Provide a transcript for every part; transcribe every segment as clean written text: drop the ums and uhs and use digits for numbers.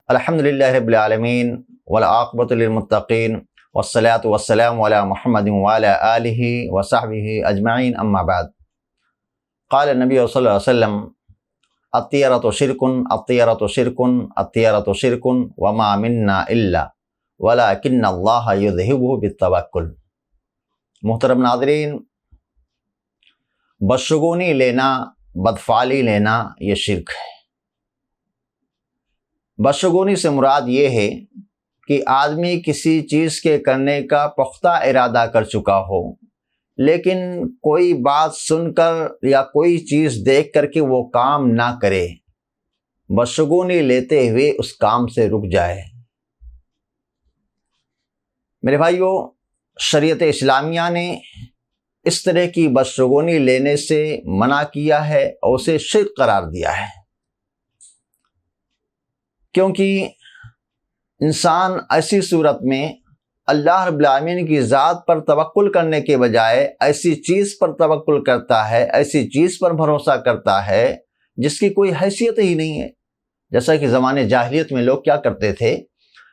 الحمدللہ رب العالمین والعاقبۃ للمتقین والصلاۃ والسلام علی محمد وعلی آلہ وصحبہ اجمعین اما بعد۔ قال النبی صلی اللہ علیہ وسلم الطیرۃ شرک الطیرۃ شرک الطیرۃ شرک وما منا الا ولکن اللہ یذہبہ بالتوکل۔ محترم ناظرین، بدشگونی لینا، بدفعلی لینا یہ شرک ہے۔ بدشگونی سے مراد یہ ہے کہ آدمی کسی چیز کے کرنے کا پختہ ارادہ کر چکا ہو، لیکن کوئی بات سن کر یا کوئی چیز دیکھ کر کے وہ کام نہ کرے، بدشگونی لیتے ہوئے اس کام سے رک جائے۔ میرے بھائیو، شریعت اسلامیہ نے اس طرح کی بدشگونی لینے سے منع کیا ہے اور اسے شرک قرار دیا ہے، کیونکہ انسان ایسی صورت میں اللہ رب العالمین کی ذات پر توکل کرنے کے بجائے ایسی چیز پر توکل کرتا ہے، ایسی چیز پر بھروسہ کرتا ہے جس کی کوئی حیثیت ہی نہیں ہے۔ جیسا کہ زمانے جاہلیت میں لوگ کیا کرتے تھے،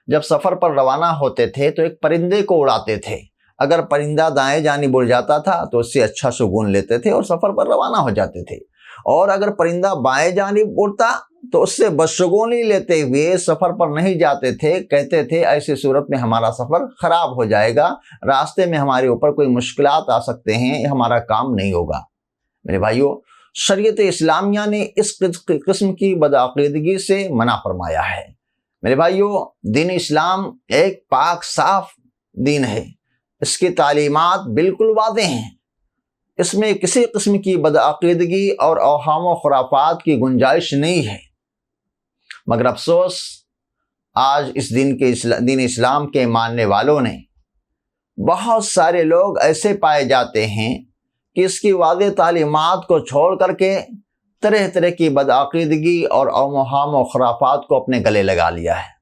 جب سفر پر روانہ ہوتے تھے تو ایک پرندے کو اڑاتے تھے۔ اگر پرندہ دائیں جانب اڑ جاتا تھا تو اس سے اچھا سکون لیتے تھے اور سفر پر روانہ ہو جاتے تھے، اور اگر پرندہ بائیں جانب اڑتا تو اس سے بدشگونی لیتے ہوئے سفر پر نہیں جاتے تھے، کہتے تھے ایسی صورت میں ہمارا سفر خراب ہو جائے گا، راستے میں ہمارے اوپر کوئی مشکلات آ سکتے ہیں، ہمارا کام نہیں ہوگا۔ میرے بھائیو، شریعت اسلامیہ نے اس قسم کی بدعقیدگی سے منع فرمایا ہے۔ میرے بھائیو، دین اسلام ایک پاک صاف دین ہے، اس کی تعلیمات بالکل واضح ہیں، اس میں کسی قسم کی بدعقیدگی اور اوہام و خرافات کی گنجائش نہیں ہے۔ مگر افسوس، آج اس دین اسلام کے ماننے والوں نے بہت سارے لوگ ایسے پائے جاتے ہیں کہ اس کی واضح تعلیمات کو چھوڑ کر کے طرح طرح کی بدعقیدگی اور اوہام و خرافات کو اپنے گلے لگا لیا ہے۔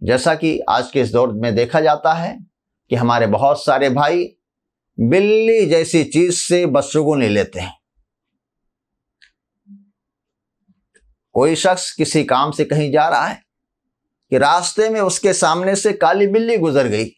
جیسا کہ آج کے اس دور میں دیکھا جاتا ہے کہ ہمارے بہت سارے بھائی بلی جیسی چیز سے بدشگونی لیتے ہیں۔ کوئی شخص کسی کام سے کہیں جا رہا ہے کہ راستے میں اس کے سامنے سے کالی بلی گزر گئی،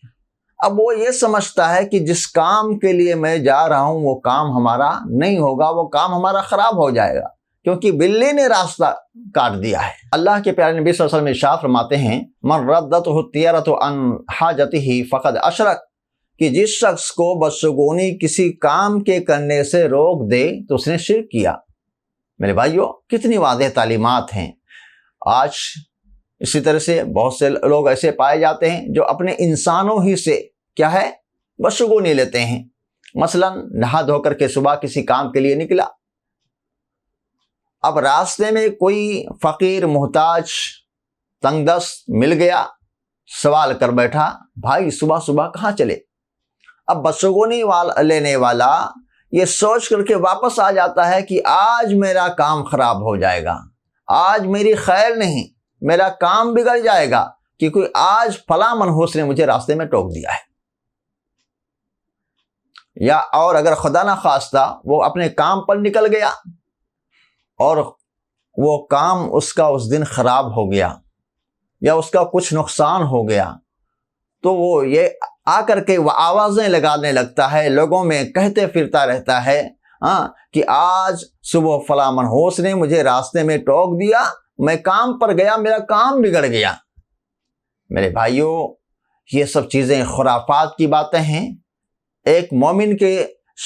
اب وہ یہ سمجھتا ہے کہ جس کام کے لیے میں جا رہا ہوں وہ کام ہمارا نہیں ہوگا، وہ کام ہمارا خراب ہو جائے گا، کیونکہ بلی نے راستہ کاٹ دیا ہے۔ اللہ کے پیارے نبی صلی اللہ علیہ وسلم ارشاد فرماتے ہیں، من ردته الطیرۃ عن حاجته فقد اشرک، کہ جس شخص کو بدشگونی کسی کام کے کرنے سے روک دے تو اس نے شرک کیا۔ میرے بھائیو، کتنی واضح تعلیمات ہیں۔ آج اسی طرح سے بہت سے لوگ ایسے پائے جاتے ہیں جو اپنے انسانوں ہی سے کیا ہے، بدشگونی لیتے ہیں۔ مثلا نہا دھو کر کے صبح کسی کام کے لیے نکلا، اب راستے میں کوئی فقیر محتاج تنگ دست مل گیا، سوال کر بیٹھا، بھائی صبح صبح کہاں چلے؟ اب بدشگونی لینے والا یہ سوچ کر کے واپس آ جاتا ہے کہ آج میرا کام خراب ہو جائے گا، آج میری خیر نہیں، میرا کام بگڑ جائے گا، کیونکہ آج فلاں منحوس نے مجھے راستے میں ٹوک دیا ہے۔ یا اور اگر خدا نہ خواستہ وہ اپنے کام پر نکل گیا اور وہ کام اس کا اس دن خراب ہو گیا یا اس کا کچھ نقصان ہو گیا، تو وہ یہ آ کر کے وہ آوازیں لگانے لگتا ہے، لوگوں میں کہتے پھرتا رہتا ہے کہ آج صبح فلاں منحوس نے مجھے راستے میں ٹوک دیا، میں کام پر گیا، میرا کام بگڑ گیا۔ میرے بھائیوں، یہ سب چیزیں خرافات کی باتیں ہیں، ایک مومن کے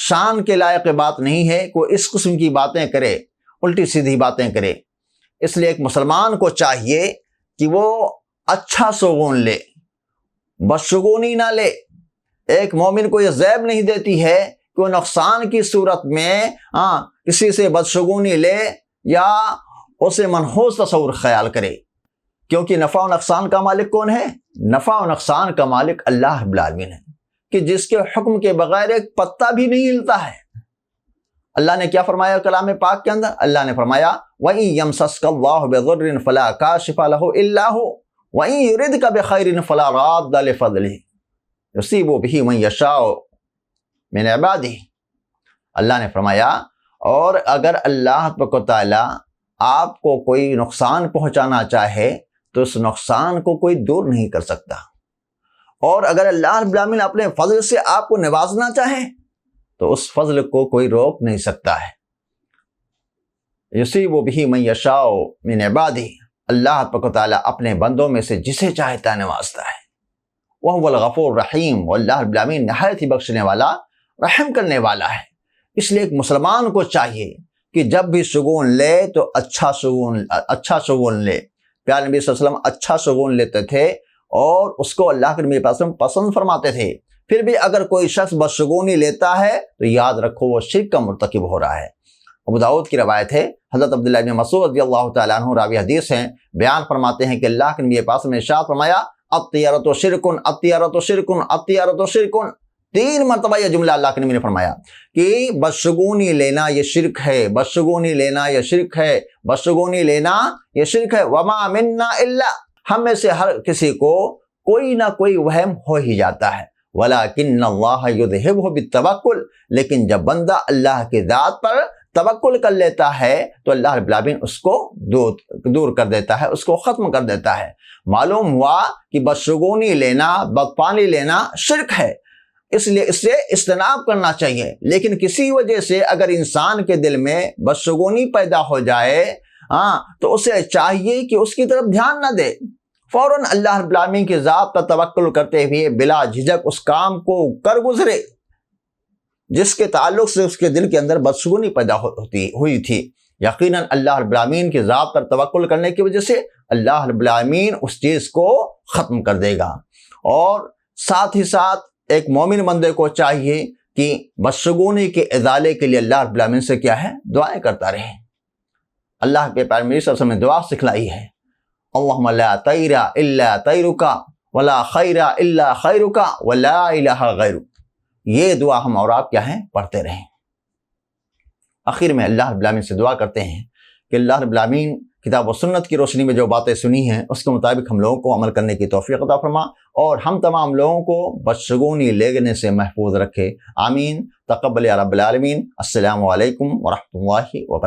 شان کے لائق بات نہیں ہے کہ وہ اس قسم کی باتیں کرے، الٹی سیدھی باتیں کرے۔ اس لیے ایک مسلمان کو چاہیے کہ وہ اچھا سکون لے، بدشگونی نہ لے۔ ایک مومن کو یہ زیب نہیں دیتی ہے کہ وہ نقصان کی صورت میں کسی سے بدشگونی لے یا اسے منحوس تصور خیال کرے، کیونکہ نفع و نقصان کا مالک کون ہے؟ نفع و نقصان کا مالک اللہ رب العالمین ہے، کہ جس کے حکم کے بغیر ایک پتا بھی نہیں ہلتا ہے۔ اللہ نے کیا فرمایا کلام پاک کے اندر؟ اللہ نے فرمایا وَإِن يَمْسَسْكَ اللَّهُ بِضُرٍّ فَلَا كَاشِفَ لَهُ إِلَّا هُوَ وَإِن يُرِدْكَ بِخَيْرٍ فَلَا رَادَّ لِفَضْلِهِ يُصِيبُ بِهِ مَن يَشَاءُ مِنْ عِبَادِهِ۔ اللہ نے فرمایا، اور اگر اللہ تبارک و تعالی آپ کو کوئی نقصان پہنچانا چاہے تو اس نقصان کو کوئی دور نہیں کر سکتا، اور اگر اللہ رب العالمین اپنے فضل سے آپ کو نوازنا چاہے تو اس فضل کو کوئی روک نہیں سکتا ہے۔ یصیب بہ من یشاء من عبادہ، اللہ تعالیٰ اپنے بندوں میں سے جسے چاہتا نوازتا ہے۔ وہو الغفور الرحیم، اور اللہ رب العالمین نہایت ہی بخشنے والا، رحم کرنے والا ہے۔ اس لیے ایک مسلمان کو چاہیے کہ جب بھی شگون لے تو اچھا شگون لے۔ پیارے نبی صلی اللہ علیہ وسلم اچھا شگون لیتے تھے اور اس کو اللہ کے نبی صلی اللہ علیہ وسلم پسند فرماتے تھے۔ پھر بھی اگر کوئی شخص بدشگونی لیتا ہے تو یاد رکھو وہ شرک کا مرتکب ہو رہا ہے۔ ابو داؤد کی روایت ہے، حضرت عبداللہ بن مسعود رضی اللہ تعالیٰ عنہ راوی حدیث ہیں، بیان فرماتے ہیں کہ اللہ کے نبی پاک نے ارشاد فرمایا، الطیرۃ شرکن، الطیرۃ شرکن، الطیرۃ شرکن۔ 3 مرتبہ یہ جملہ اللہ کے نبی نے فرمایا کہ بدشگونی لینا یہ شرک ہے، بدشگونی لینا یہ شرک ہے، بدشگونی لینا یہ شرک ہے۔ وما منا الا، ہم میں سے ہر کسی کو کوئی نہ کوئی وہم ہو ہی جاتا ہے۔ ولکن اللہ یذہبہ بالتوکل، لیکن جب بندہ اللہ کی ذات پر توکل کر لیتا ہے تو اللہ رب العالمین اس کو دور کر دیتا ہے، اس کو ختم کر دیتا ہے۔ معلوم ہوا کہ بدشگونی لینا، بدپانی لینا شرک ہے، اس لیے اس سے اجتناب کرنا چاہیے۔ لیکن کسی وجہ سے اگر انسان کے دل میں بدشگونی پیدا ہو جائے تو اسے چاہیے کہ اس کی طرف دھیان نہ دے، فوراً اللہ رب العالمین کی ذات پر توکل کرتے ہوئے بلا جھجک اس کام کو کر گزرے جس کے تعلق سے اس کے دل کے اندر بدشگونی پیدا ہوئی تھی۔ یقیناً اللہ رب العالمین کی ذات پر توکل کرنے کی وجہ سے اللہ رب العالمین اس چیز کو ختم کر دے گا۔ اور ساتھ ہی ساتھ ایک مومن بندے کو چاہیے کہ بدشگونی کے ازالے کے لیے اللہ رب العالمین سے کیا ہے، دعائیں کرتا رہے۔ اللہ کے پیارے نبی صلی اللہ علیہ وسلم نے دعا سکھلائی ہے، اللہم لا طیر الا طیرک ولا خیر الا خیرک ولا الہ غیرک۔ یہ دعا ہم اور آپ کیا ہیں، پڑھتے رہیں۔ آخر میں اللہ رب العالمین سے دعا کرتے ہیں کہ اللہ رب العالمین کتاب و سنت کی روشنی میں جو باتیں سنی ہیں اس کے مطابق ہم لوگوں کو عمل کرنے کی توفیق عطا فرما، اور ہم تمام لوگوں کو بدشگونی لینے سے محفوظ رکھے۔ آمین۔ تقبل یا رب العالمین۔ السلام علیکم ورحمۃ اللہ وبرکاتہ۔